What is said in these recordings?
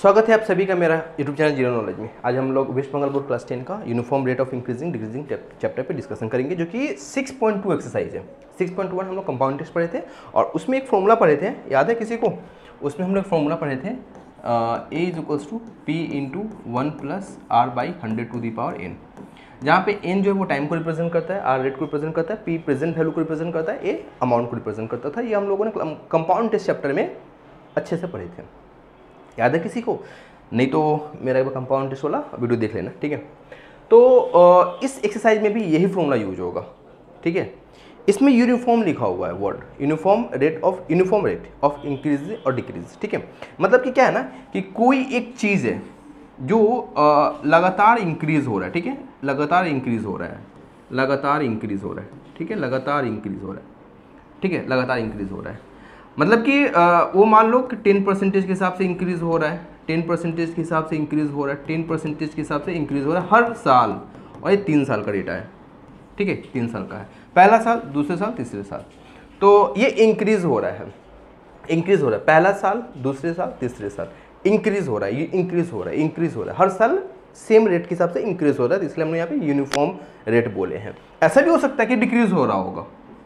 स्वागत है आप सभी का मेरा यूट्यूब चैनल जीरो नॉलेज में। आज हम लोग वेस्ट बंगाल बोर्ड क्लास 10 का uniform rate of increasing decreasing chapter पे डिस्कशन करेंगे, जो कि 6.2 एक्सरसाइज है। 6.1 हम लोग कंपाउंड टेस्ट पढ़े थे और उसमें एक फॉर्मूला पढ़े थे, याद है किसी को? उसमें हम लोग फॉर्मूला पढ़े थे A = P × 1 + R/100⁴ n, जहाँ पे n जो है वो टाइम को रिप्रेजेंट करता है, R रेट को रिप्रेजेंट करता है, P प्रेजेंट वैल्यू को रिप्रेजेंट करता है, A अमाउंट को रिप्रेजेंट करता था। ये हम लोगों ने कंपाउंड टेस्ट चैप्टर में अच्छे से पढ़े थे, याद है किसी को? नहीं तो मेरा एक कंपाउंड टेस्ट वाला वीडियो देख लेना, ठीक है। तो इस एक्सरसाइज में भी यही फॉर्मूला यूज होगा, ठीक है। इसमें यूनिफॉर्म लिखा हुआ है word, uniform rate of increase और डिक्रीज, ठीक है। मतलब कि क्या है ना कि कोई एक चीज़ है जो लगातार इंक्रीज हो रहा है, ठीक है, लगातार इंक्रीज हो रहा है, लगातार इंक्रीज हो रहा है, ठीक है, लगातार इंक्रीज हो रहा है, ठीक है, लगातार इंक्रीज हो रहा है। मतलब कि वो मान लो कि 10% के हिसाब से इंक्रीज हो रहा है, 10% के हिसाब से इंक्रीज हो रहा है, 10% के हिसाब से इंक्रीज हो रहा है हर साल, और ये 3 साल का डेटा है, ठीक है, 3 साल का है। पहला साल, दूसरे साल, तीसरे साल, तो ये इंक्रीज हो रहा है, इंक्रीज हो रहा है, पहला साल, दूसरे साल, तीसरे साल इंक्रीज हो रहा है, ये इंक्रीज हो रहा है, इंक्रीज हो रहा है, हर साल सेम रेट के हिसाब से इंक्रीज हो रहा है, तो इसलिए हमने यहाँ पे यूनिफॉर्म रेट बोले हैं। ऐसा भी हो सकता है कि डिक्रीज हो रहा होगा,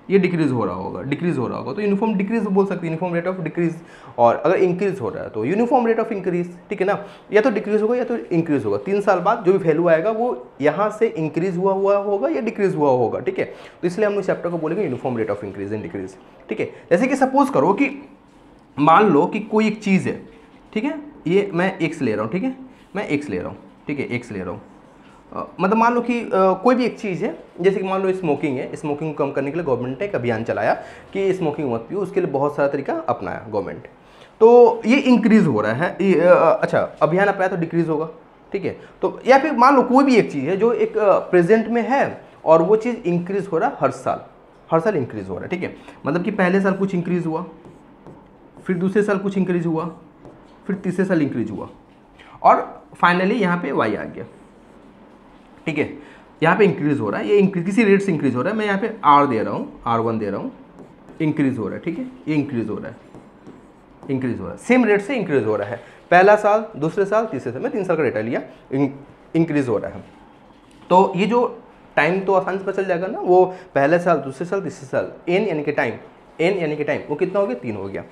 ये डिक्रीज हो रहा होगा, डिक्रीज हो रहा होगा, तो यूनिफॉर्म डिक्रीज बोल सकते हैं, यूनिफॉर्म रेट ऑफ डिक्रीज। और अगर इंक्रीज हो रहा है तो यूनिफॉर्म रेट ऑफ इंक्रीज, ठीक है ना, या तो डिक्रीज होगा या तो इंक्रीज होगा। 3 साल बाद जो भी वैल्यू आएगा वो यहाँ से इंक्रीज हुआ होगा या डिक्रीज हुआ होगा, ठीक है। तो इसलिए हम इस चैप्टर को बोलेंगे uniform rate of increase and decrease, ठीक है। जैसे कि सपोज करो कि मान लो कि कोई एक चीज़ है, ठीक है, ये मैं एक्स ले रहा हूँ, ठीक है, मैं एक्स ले रहा हूँ, ठीक है, एक्स ले रहा हूँ। मतलब मान लो कि कोई भी एक चीज़ है, जैसे कि मान लो स्मोकिंग है, स्मोकिंग को कम करने के लिए गवर्नमेंट ने एक अभियान चलाया कि स्मोकिंग मत पियो, उसके लिए बहुत सारा तरीका अपनाया गवर्नमेंट। तो ये इंक्रीज़ हो रहा है, अच्छा, अभियान अपनाया तो डिक्रीज़ होगा, ठीक है। तो या फिर मान लो कोई भी एक चीज़ है जो एक प्रेजेंट में है और वो चीज़ इंक्रीज़ हो रहा है हर साल इंक्रीज़ हो रहा है, ठीक है। मतलब कि पहले साल कुछ इंक्रीज़ हुआ, फिर दूसरे साल कुछ इंक्रीज़ हुआ, फिर तीसरे साल इंक्रीज़ हुआ, और फाइनली यहाँ पे वाई आ गया, ठीक है। यहाँ पे इंक्रीज हो रहा है, ये किसी रेट से इंक्रीज हो रहा है। मैं यहाँ पे आर दे रहा हूँ, R1 दे रहा हूँ, इंक्रीज हो रहा है, ठीक है, ये इंक्रीज हो रहा है, इंक्रीज हो रहा है, सेम रेट से इंक्रीज हो रहा है। पहला साल, दूसरे साल, तीसरे साल, मैं 3 साल का डेटा लिया, इंक्रीज हो रहा है। तो ये जो टाइम तो आसानी से पता चल जाएगा ना, वो पहले साल, दूसरे साल, तीसरे साल, एन यानी कि टाइम, वो कितना हो गया? 3 हो गया।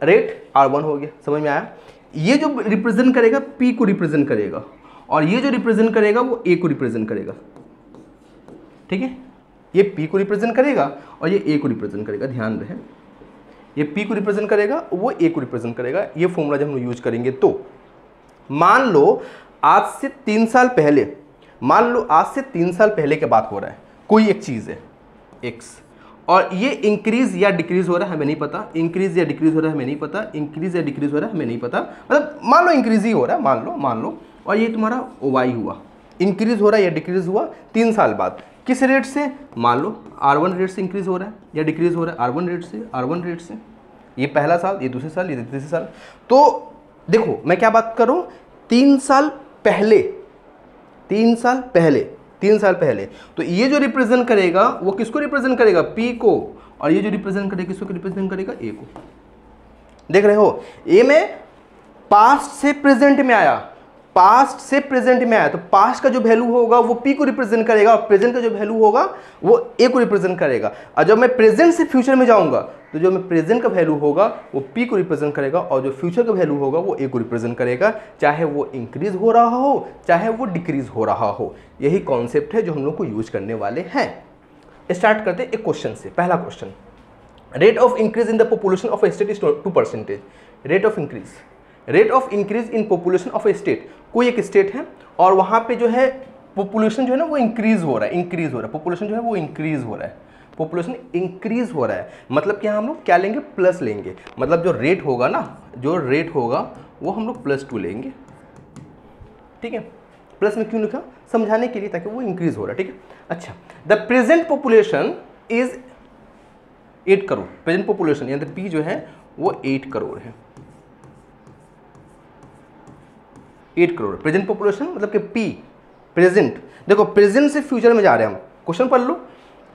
रेट R1 हो गया, समझ में आया? ये जो रिप्रेजेंट करेगा P को रिप्रेजेंट करेगा, और ये जो रिप्रेजेंट करेगा वो A को रिप्रेजेंट करेगा, ठीक है। ये P को रिप्रेजेंट करेगा और ये A को रिप्रेजेंट करेगा, ध्यान रहे, ये P को रिप्रेजेंट करेगा, वो A को रिप्रेजेंट करेगा। ये फॉर्मूला जब हम यूज करेंगे तो मान लो आज से 3 साल पहले, मान लो आज से 3 साल पहले की बात हो रहा है, कोई एक चीज़ है X, और ये इंक्रीज या डिक्रीज हो रहा है हमें नहीं पता, इंक्रीज या डिक्रीज हो रहा है हमें नहीं पता, इंक्रीज या डिक्रीज हो रहा है हमें नहीं पता, मतलब मान लो इंक्रीज ही हो रहा है, मान लो, और ये तुम्हारा वाई हुआ, इंक्रीज हो रहा है या डिक्रीज हुआ 3 साल बाद, किस रेट से? मान लो R1 रेट से इंक्रीज हो रहा है या डिक्रीज हो रहा है, R1 रेट से, ये पहला साल, ये दूसरे साल, ये तीसरे साल। तो देखो मैं क्या बात कर रहा हूँ, 3 साल पहले, 3 साल पहले, तो ये जो रिप्रेजेंट करेगा वो किसको रिप्रेजेंट करेगा? P को, और ये जो रिप्रेजेंट करेगा किसको रिप्रेजेंट करेगा? A को। देख रहे हो, ए में पास्ट से प्रेजेंट में आया, तो पास्ट का जो वैल्यू होगा वो P को रिप्रेजेंट करेगा, और प्रेजेंट का जो वैल्यू होगा वो A को रिप्रेजेंट करेगा। और जब मैं प्रेजेंट से फ्यूचर में जाऊंगा तो जो मैं प्रेजेंट का वैल्यू होगा वो P को रिप्रेजेंट करेगा, और जो फ्यूचर का वैल्यू होगा वो A को रिप्रेजेंट करेगा, चाहे वो इंक्रीज हो रहा हो चाहे वो डिक्रीज हो रहा हो। यही कॉन्सेप्ट है जो हम लोग को यूज करने वाले हैं। स्टार्ट करते हैं एक क्वेश्चन से। पहला question, rate of increase in the population of A state is 2%। Rate of increase in population of A state, कोई एक स्टेट है और वहाँ पे जो है पॉपुलेशन जो है ना वो इंक्रीज हो रहा है, पॉपुलेशन जो है वो इंक्रीज हो रहा है, पॉपुलेशन इंक्रीज हो रहा है। मतलब कि हम लोग क्या लेंगे? प्लस लेंगे, मतलब जो रेट होगा ना, जो रेट होगा वो हम लोग +2 लेंगे, ठीक है। प्लस में क्यों लिखा? समझाने के लिए, ताकि वो इंक्रीज हो रहा है, ठीक है। अच्छा, the present population is 8 crore, present population यानी P जो है वो 8 करोड़ है, 8 करोड़ प्रेजेंट पॉपुलेशन, मतलब कि P प्रेजेंट। देखो प्रेजेंट से फ्यूचर में जा रहे हैं हम, क्वेश्चन पढ़ लो,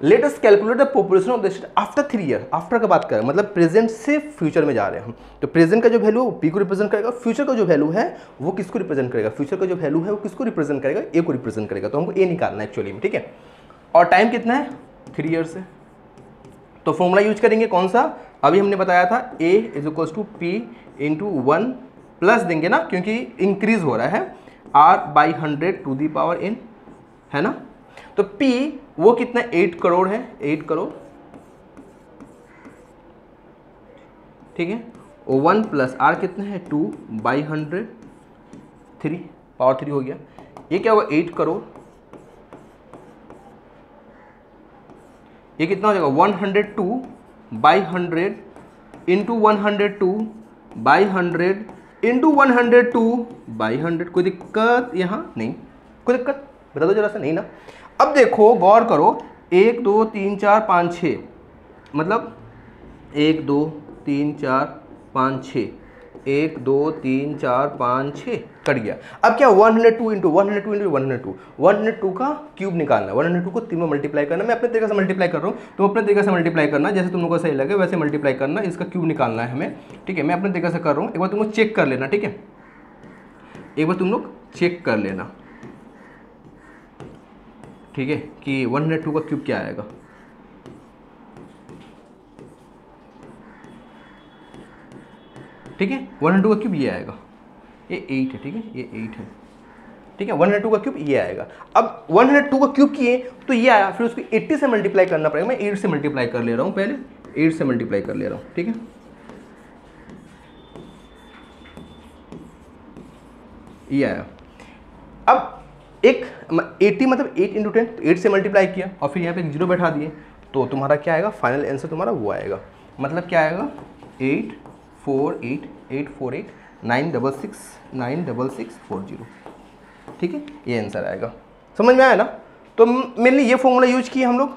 let us calculate the population of the state after 3 year. After का बात करें मतलब प्रेजेंट से फ्यूचर में जा रहे हैं हम, तो प्रेजेंट का जो वैल्यू है वो पी को रिप्रेजेंट करेगा, फ्यूचर का जो वैल्यू है वो किसको रिप्रेजेंट करेगा, फ्यूचर का जो वैल्यू है वो किसको रिप्रेजेंट करेगा, ए को रिप्रेजेंट करेगा। तो हमको ए निकालना है एक्चुअली में, ठीक है। और टाइम कितना है 3 ईयर्स है। तो फॉर्मूला यूज करेंगे कौन सा, अभी हमने बताया था a is equals to P into 1 plus देंगे ना, क्योंकि इंक्रीज हो रहा है r/100 to the power n, है ना। तो p वो कितना 8 करोड़ है, 8 करोड़, ठीक है। और 1 प्लस r कितना है 2/100, 3 पावर 3 हो गया। ये क्या होगा 8 करोड़, ये कितना हो जाएगा 102/100 इंटू 102/100 इंटू 102/100। कोई दिक्कत यहाँ नहीं, कोई दिक्कत बता दो जरा सा, नहीं ना। अब देखो गौर करो 1 2 3 4 5 6, मतलब 1 2 3 4 5 6, 1 2 3 4 5 6 कट गया। अब क्या 102 इंटू 102 इंटू 102, 102 का क्यूब निकालना, 102 को 3 में मल्टीप्लाई करना। मैं अपने तरीके से मल्टीप्लाई कर रहा हूँ, तुम अपने तरीके से मल्टीप्लाई करना, जैसे तुम लोगों को सही लगे वैसे मल्टीप्लाई करना। इसका क्यूब निकालना है हमें, ठीक है। मैं अपने तरीके से कर रहा हूँ, एक बार तुम लोग चेक कर लेना, ठीक है। एक बार तुम लोग चेक कर लेना, ठीक है, कि 102 का क्यूब क्या आएगा। ठीक है, 102 का क्यूब ये आएगा, ये 8 है, ठीक है, ये 8 है, ठीक है। 102 का क्यूब ये आएगा। अब 102 का क्यूब किए तो ये आया, फिर उसको 80 से मल्टीप्लाई करना पड़ेगा। मैं 8 से मल्टीप्लाई कर ले रहा हूँ, पहले 8 से मल्टीप्लाई कर ले रहा हूँ, ठीक है। ये आया। अब एक 80 मतलब 8 इंटू 10, तो 8 से मल्टीप्लाई किया और फिर यहाँ पे एक जीरो बैठा दिए, तो तुम्हारा क्या आएगा, फाइनल आंसर तुम्हारा वो आएगा। मतलब क्या आएगा 848,966,96640, ठीक है, ये आंसर आएगा। समझ में आया ना। तो मेनली ये फॉर्मूला यूज किए हम लोग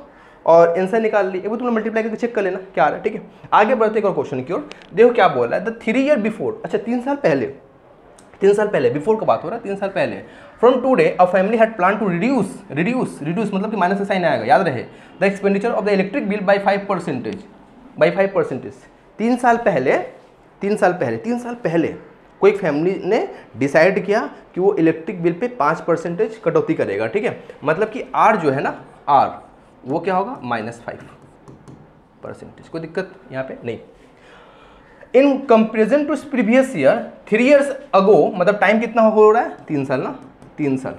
और आंसर निकाल लिए। एक बार तुमने मल्टीप्लाई करके चेक कर लेना क्या आ रहा है, ठीक है। आगे बढ़ते एक और क्वेश्चन की ओर। देखो क्या बोल रहा है, द 3 ईयर बिफोर, अच्छा 3 साल पहले, 3 साल पहले, बिफोर का बात हो रहा है, 3 साल पहले, from today a family had plan to reduce मतलब कि माइनस का साइन आएगा, याद रहे, the expenditure of the electric bill by 5%। 3 साल पहले कोई फैमिली ने डिसाइड किया कि वो इलेक्ट्रिक बिल पे 5% कटौती करेगा, ठीक है। मतलब कि आर जो है ना, आर वो क्या होगा -5%। कोई दिक्कत यहाँ पे नहीं। In comparison to previous year 3 years ago, मतलब टाइम कितना हो रहा है 3 साल ना, 3 साल।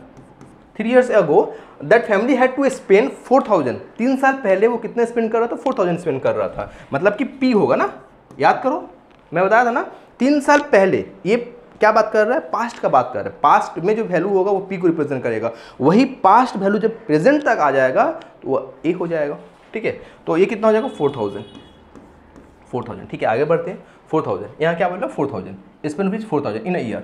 3 years ago that family had to spend 4000। 3 साल पहले वो कितना स्पेंड कर रहा था, 4000 स्पेंड कर रहा था। मतलब कि पी होगा ना, याद करो मैं बताया था ना, 3 साल पहले, ये क्या बात कर रहा है, पास्ट का बात कर रहा है। पास्ट में जो वैल्यू होगा वो पी को रिप्रेजेंट करेगा, वही पास्ट वैल्यू जब प्रेजेंट तक आ जाएगा तो वो ए हो जाएगा, ठीक है। तो ये कितना हो जाएगा 4000, ठीक है। आगे बढ़ते हैं। 4000 यहाँ क्या बोल रहा है 4000 spend which 4000 in a year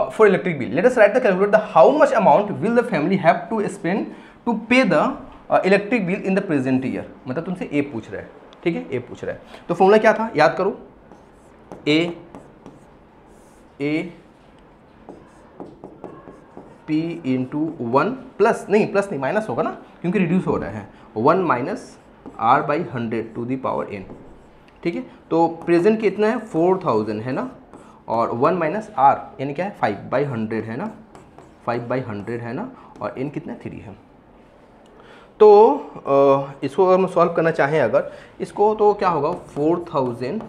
for electric bill. Let us write the calculate the how much amount will the family have to spend to pay the electric bill in the present year. मतलब तुमसे ए पूछ रहा है, ठीक है, ए पूछ रहा है। तो फॉर्मूला क्या था, याद करो, ए पी इंटू 1 प्लस नहीं माइनस होगा ना, क्योंकि रिड्यूस हो रहा है, 1 minus r/100 to the power n, ठीक है। तो प्रेजेंट कितना है 4000 है ना, और 1 माइनस r यानी क्या है 5/100 है ना, 5/100 है ना, और n कितना 3 है। तो इसको अगर हम सॉल्व करना चाहें अगर इसको, तो क्या होगा 4000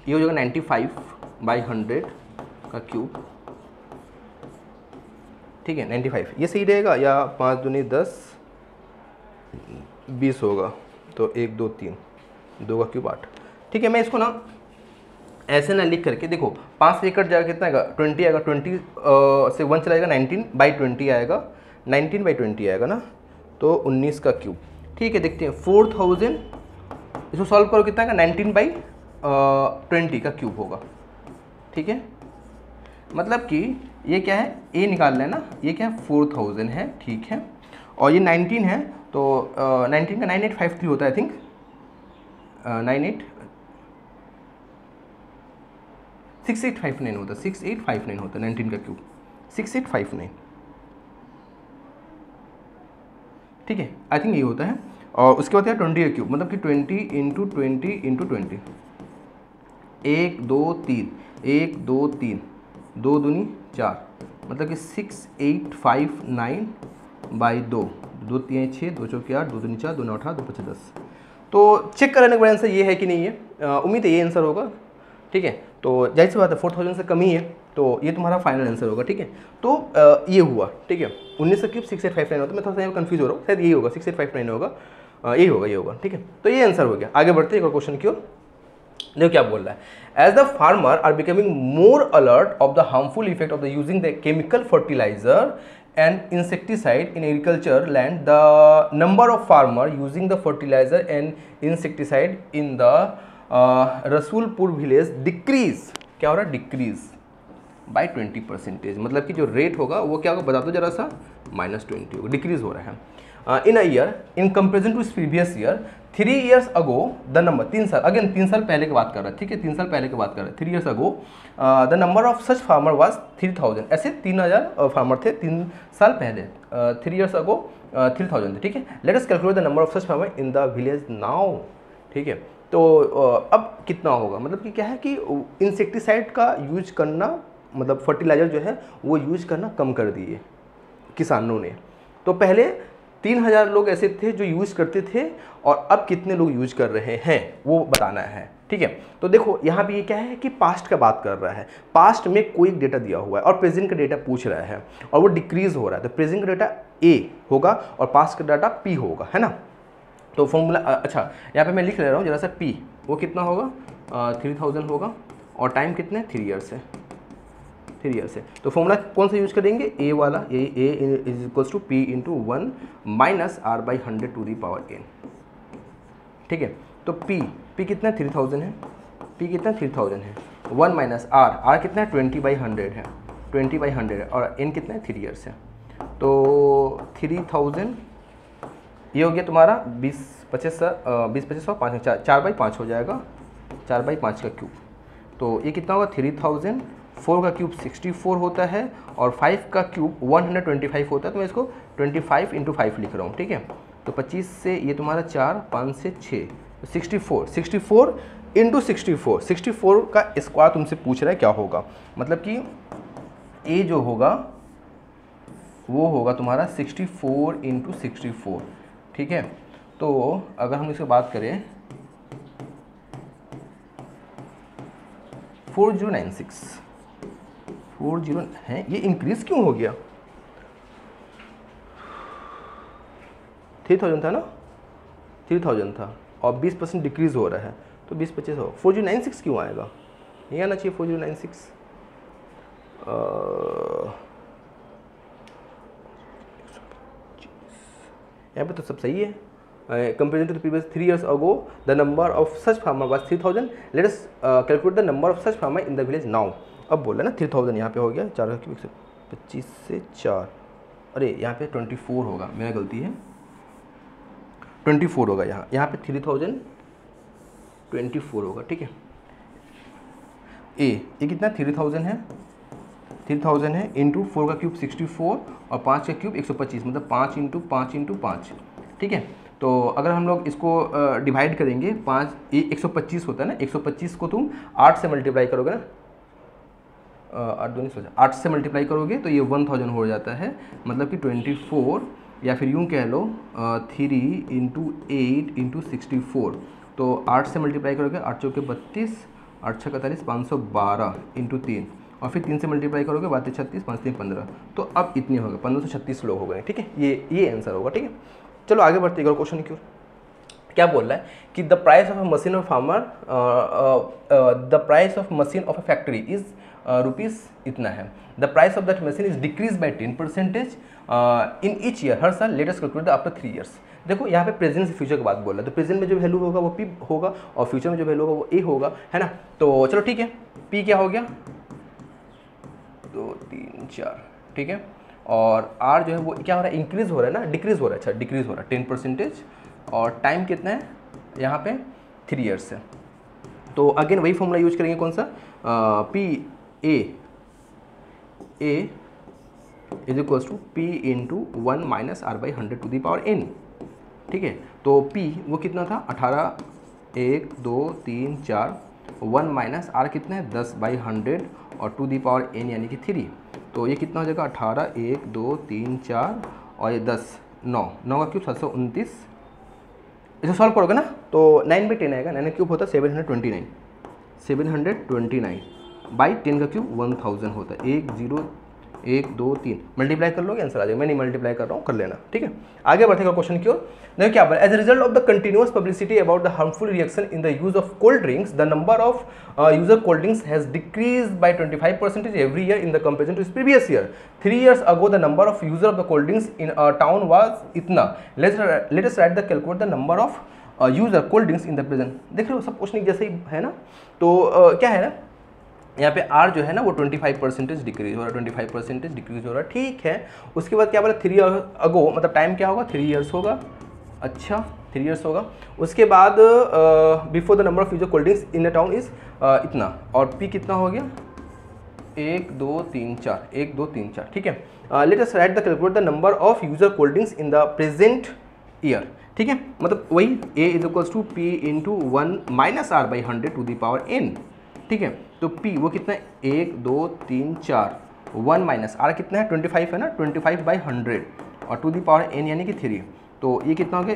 ये हो जाएगा 95/100 का क्यूब, ठीक है। 95 ये सही रहेगा, या 5 दूनी 10 20 होगा, तो 1 2 3 2 का क्यूब 8, ठीक है। मैं इसको ना ऐसे ना लिख करके, देखो 5 से कट जाएगा, कितना आएगा 20 आएगा, 20 से 1 चलाएगा 19/20 आएगा, 19/20 आएगा ना, तो 19 का क्यूब, ठीक है। देखते हैं 4000 इसको सॉल्व करो, कितना आएगा 19/20 का क्यूब होगा, ठीक है। मतलब कि ये क्या है, ए निकालना है ना, ये क्या है 4000 है, ठीक है, और ये 19 है, तो 19 का 9853 होता है आई थिंक, 6859 होता है, 6859 होता है 19 का क्यूब, 6859, ठीक है, आई थिंक ये होता है। और उसके बाद क्या 20 का क्यूब, मतलब कि 20 इंटू 20 इंटू 20, 1 2 3, 1 2 3, 2 दूनी 4, मतलब कि 6859 बाई 2, 2 3 6, 2 चौके 8, 2 दूनी 4, 2 9 18, 2 5 10। तो चेक करने के बाद आंसर ये है कि नहीं है, उम्मीद है ये आंसर होगा, ठीक है। तो जाहिर सी बात है 4000 से कम ही है, तो ये तुम्हारा फाइनल आंसर होगा, ठीक है। तो ये हुआ, ठीक है। 19 का क्यूब 6859 होता है, मैं थोड़ा सा कंफ्यूज हो रहा हूँ, शायद यही होगा 6859 होगा, यही होगा, ये होगा, ठीक है। तो ये आंसर हो गया। आगे बढ़ते हैं एक और क्वेश्चन की ओर। देखो क्या बोल रहा है, as the farmer are becoming more alert of the harmful effect of the using the chemical fertiliser and insecticide in agriculture land, the number of farmer using the fertilizer and insecticide in the Rasulpur village decrease, क्या हो रहा है, decrease by 20%, मतलब कि जो rate होगा वो क्या होगा, बता दो जरा सा, -20 होगा, डिक्रीज हो रहा है। In a year in comparison to previous year 3 years ago the number, 3 साल, अगेन 3 साल पहले की बात कर रहा है, ठीक है, 3 साल पहले की बात कर रहा है, 3 years ago the number of such farmer was 3000, ऐसे 3000 फार्मर थे 3 साल पहले, 3 years अगो 3000 थे, ठीक है। Let us calculate the number of such farmer in the village now, ठीक है। तो अब कितना होगा, मतलब कि क्या है कि इंसेक्टिसाइड का यूज करना, मतलब फर्टिलाइजर जो है वो यूज करना कम कर दिए किसानों ने। तो पहले 3000 लोग ऐसे थे जो यूज करते थे, और अब कितने लोग यूज कर रहे हैं वो बताना है, ठीक है। तो देखो यहाँ पे ये क्या है कि पास्ट का बात कर रहा है, पास्ट में कोई डेटा दिया हुआ है और प्रेजेंट का डेटा पूछ रहा है, और वो डिक्रीज हो रहा है, तो प्रेजेंट का डेटा ए होगा और पास्ट का डाटा पी होगा, है ना। तो फॉर्मूला, अच्छा यहाँ पे मैं लिख ले रहा हूँ जरा सा, पी वो कितना होगा, 3000 होगा, और टाइम कितने, 3 years है, 3 years है। तो फॉर्मूला कौन सा यूज करेंगे, ए वाला, A is equals to P into 1 minus R by 100 to the power n, ठीक है। तो पी कितना 3000 है, पी कितना 3000 है, 1 माइनस आर कितना है 20/100 है, 20/100 है, और n कितना है 3 years है। तो 3000 ये हो गया तुम्हारा 20/25 5 4/5 हो जाएगा, 4/5 का क्यूब। तो ये कितना होगा 3000, 4 का क्यूब 64 होता है, और 5 का क्यूब 125 होता है, तो मैं इसको 25 × 5 लिख रहा हूँ, ठीक है। तो 25 से ये तुम्हारा 4, 5 से 6, तो 64 × 64 का स्क्वायर तुमसे पूछ रहा है क्या होगा, मतलब कि ए जो होगा वो होगा तुम्हारा 64 × 64, ठीक है। तो अगर हम इसकी बात करें 40 है, ये इंक्रीज क्यों हो गया, 3000 था ना, 3000 था, और 20% डिक्रीज हो रहा है, तो 20-25 हो, 4096 क्यों आएगा, ये आना चाहिए 4096, यहाँ पे तो सब सही है। Comparison to the previous 3 years ago the number of such farmer was 3000, let us calculate the number of such farmer in the village now. अब बोल रहे ना 3000 यहाँ पे हो गया, 4 का क्यूब 25 से 4, अरे यहाँ पे 24 होगा, मेरा गलती है, 24 होगा यहाँ पे 3024 होगा, ठीक है। ये कितना 3000 है इंटू 4 का क्यूब 64 और 5 का क्यूब 125, मतलब 5 × 5 × 5, ठीक है। तो अगर हम लोग इसको डिवाइड करेंगे, 5 ये 125 होता है ना, 125 को तुम 8 से मल्टीप्लाई करोगे ना, 8 से मल्टीप्लाई करोगे तो ये 1000 हो जाता है, मतलब कि 24, या फिर यूँ कह लो 3 × 8 × 64, तो 8 से मल्टीप्लाई करोगे, 8 चौके 32, 8 छः 41, 512 × 3, और फिर 3 से मल्टीप्लाई करोगे, 32 36, 5 3 15, तो अब इतने हो गए 1536 लोग हो गए, ठीक है। ये आंसर होगा, ठीक है। चलो आगे बढ़ते हैं क्वेश्चन की ओर। क्या बोल रहा है कि the price of a machine of farmer, the price of machine of a factory is rupees इतना है, the price of that machine is decrease by 10% in each year, हर साल, let us calculate after 3 years। देखो यहाँ पे present से future की बात बोल रहा है, तो प्रेजेंट में जो वैल्यू होगा वो पी होगा, और फ्यूचर में जो वैल्यू होगा वो ए होगा, है ना। तो चलो ठीक है, पी क्या हो गया 2 3 4, ठीक है, और आर जो है वो क्या हो रहा है, इंक्रीज हो रहा है ना, डिक्रीज हो रहा है, अच्छा डिक्रीज हो रहा है 10%, और टाइम कितना है यहाँ पे 3 years है। तो अगेन वही फॉर्मूला यूज करेंगे, कौन सा, P A is equals to P into 1 minus R by 100 to the power n, ठीक है। तो P वो कितना था 18, 1 2 3 4, 1 माइनस R कितना है 10/100 और टू दी पावर n यानी कि 3। तो ये कितना हो जाएगा 18, 1 2 3 4 और ये 10, 9 का क्यूब 729। इसे सॉल्व करोगे ना तो 9/10 आएगा, 9 का क्यूब होता है 729, 729/10 का क्यूब 1000 होता है। 1 0 1 2 3 मल्टीप्लाई कर लोगे आंसर आ जाएगा। मैं नहीं मल्टीप्लाई कर रहा हूँ, कर लेना, ठीक है। आगे बढ़ेगा क्वेश्चन की ओर। देखो क्या बोला, as a result of the continuous publicity about the harmful reaction in the use of cold drinks, the number of user cold drinks has decreased by 25% every year in the comparison to previous year. 3 years ago the number of user of the cold drinks in a town was इतना। let us write the calculate the number of user cold drinks in the present। देख रहे हो सब question जैसे ही है ना। तो क्या है ना, यहाँ पे R जो है ना वो 25% डिक्रीज हो रहा है, 25% डिक्रीज हो रहा है, ठीक है। उसके बाद क्या बोला 3 years ago, मतलब टाइम क्या होगा 3 years होगा। अच्छा 3 years होगा। उसके बाद before the number of user cold drinks in a town is इतना, और P कितना हो गया 1 2 3 4, 1 2 3 4, ठीक है। Let us write the calculate the number of user cold drinks in the present year, ठीक है। मतलब वही A is equals to P into 1 minus R by 100 to the power n, ठीक है। तो P वो कितना है 1 2 3 4, 1 माइनस R कितना है 25 है ना, 25/100 और टू द पावर n यानी कि 3। तो ये कितना हो गया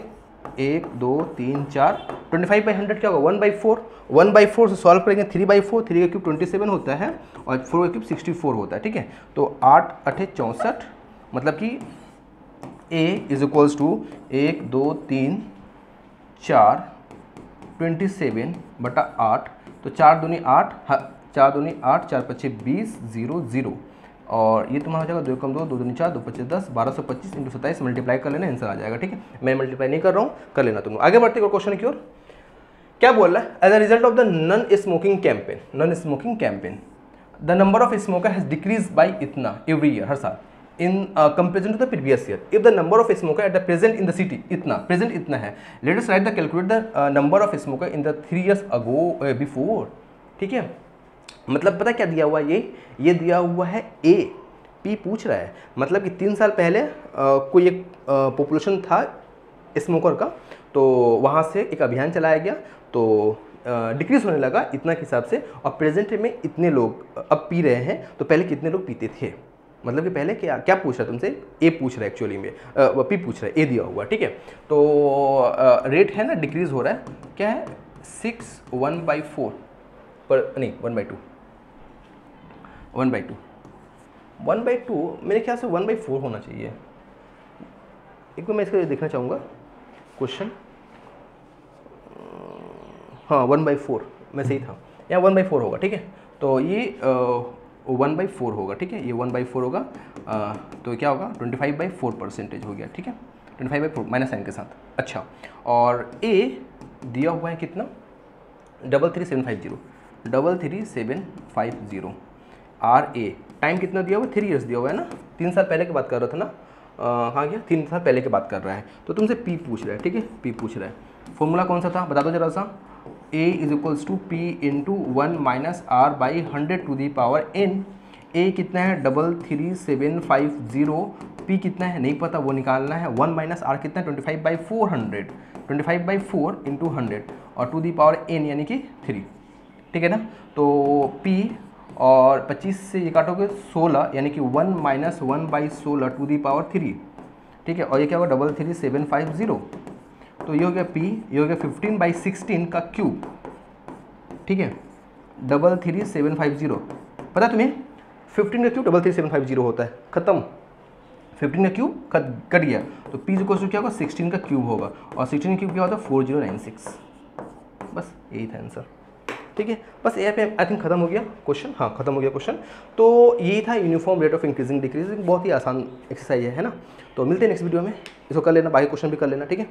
1 2 3 4, 25/100 क्या होगा 1/4, 1/4 से सॉल्व करेंगे 3/4, 3 का क्यूब 27 होता है और 4 का क्यूब 64 होता है, ठीक है। तो 8 8 64, मतलब कि A इज इक्वल्स टू 1 2 3 4 27/8, तो 4 दूनी 8, 4 दूनी 8, 4 5 20 0 0, और ये तुम्हारा हो जाएगा 2 कम 2 2 दूनी 4 2 5 10, 1225 इंटू 27 मल्टीप्लाई कर लेना, आंसर आ जाएगा, ठीक है। मैं मल्टीप्लाई नहीं कर रहा हूँ, कर लेना तुम। आगे बढ़ते हैं क्वेश्चन की ओर। क्या बोल रहा है, as a result of the non smoking campaign the number of smoker has decrease by इतना एवरी ईयर, हर साल, in comparison to the previous year. If the number of smoker at the present in the city इतना, present इतना है, let us write the calculate the number of smoker in the 3 years ago before, ठीक है। मतलब पता क्या दिया हुआ है, ये दिया हुआ है A, P पूछ रहा है, मतलब कि 3 साल पहले कोई एक पॉपुलेशन था स्मोकर का, तो वहाँ से एक अभियान चलाया गया, तो डिक्रीज होने लगा इतना के हिसाब से, और प्रेजेंट में इतने लोग अब पी रहे हैं, तो पहले कितने लोग पीते थे। मतलब कि पहले क्या पूछ रहा है तुमसे, A पूछ रहा है एक्चुअली में, P पूछ रहा है, A दिया हुआ, ठीक है। तो रेट है ना डिक्रीज हो रहा है, क्या है 6 1/4 पर नहीं 1/2 मेरे ख्याल से 1/4 होना चाहिए। एक बार मैं इसको देखना चाहूँगा क्वेश्चन, हाँ 1/4 मैं सही था, यहाँ 1/4 होगा, ठीक है। तो ये 1/4 होगा, ठीक है, ये 1/4 होगा, तो क्या होगा 25/4% हो गया, ठीक है, 25/4 माइनस साइन के साथ। अच्छा, और A दिया हुआ है कितना 33750, 33750, RA टाइम कितना दिया हुआ है 3 years दिया हुआ है ना, 3 साल पहले की बात कर रहा था ना, हाँ क्या 3 साल पहले की बात कर रहा है। तो तुमसे P पूछ रहा है, ठीक है, P पूछ रहा है, फॉर्मूला कौन सा था बता दो जरा सा। A is equals to P into 1 minus R by 100 to the power n। A कितना है 33750, P कितना है नहीं पता, वो निकालना है। 1 माइनस R कितना है 25/400, 25/4 इंटू 100 और टू दी पावर n यानी कि 3, ठीक है ना। तो P और 25 से ये काटोगे 16, यानी कि 1 माइनस 1/16 टू दी पावर 3, ठीक है। और ये क्या होगा 33750, तो ये हो गया P, ये हो गया 15/16 का क्यूब, ठीक है, 33750। पता तुम्हें 15 का क्यूब 33750 होता है, खत्म। 15 का क्यूब कट गया, तो P इक्वल क्या होगा 16 का क्यूब होगा, और 16 का क्यूब क्या होता है 4096। बस यही था आंसर, ठीक है। बस यहाँ पे आई थिंक खत्म हो गया क्वेश्चन, हाँ खत्म हो गया क्वेश्चन। तो यही था uniform rate of increasing decreasing, बहुत ही आसान एक्सरसाइज है ना। तो मिलते हैं नेक्स्ट वीडियो में, इसको कर लेना, बाकी क्वेश्चन भी कर लेना, ठीक है।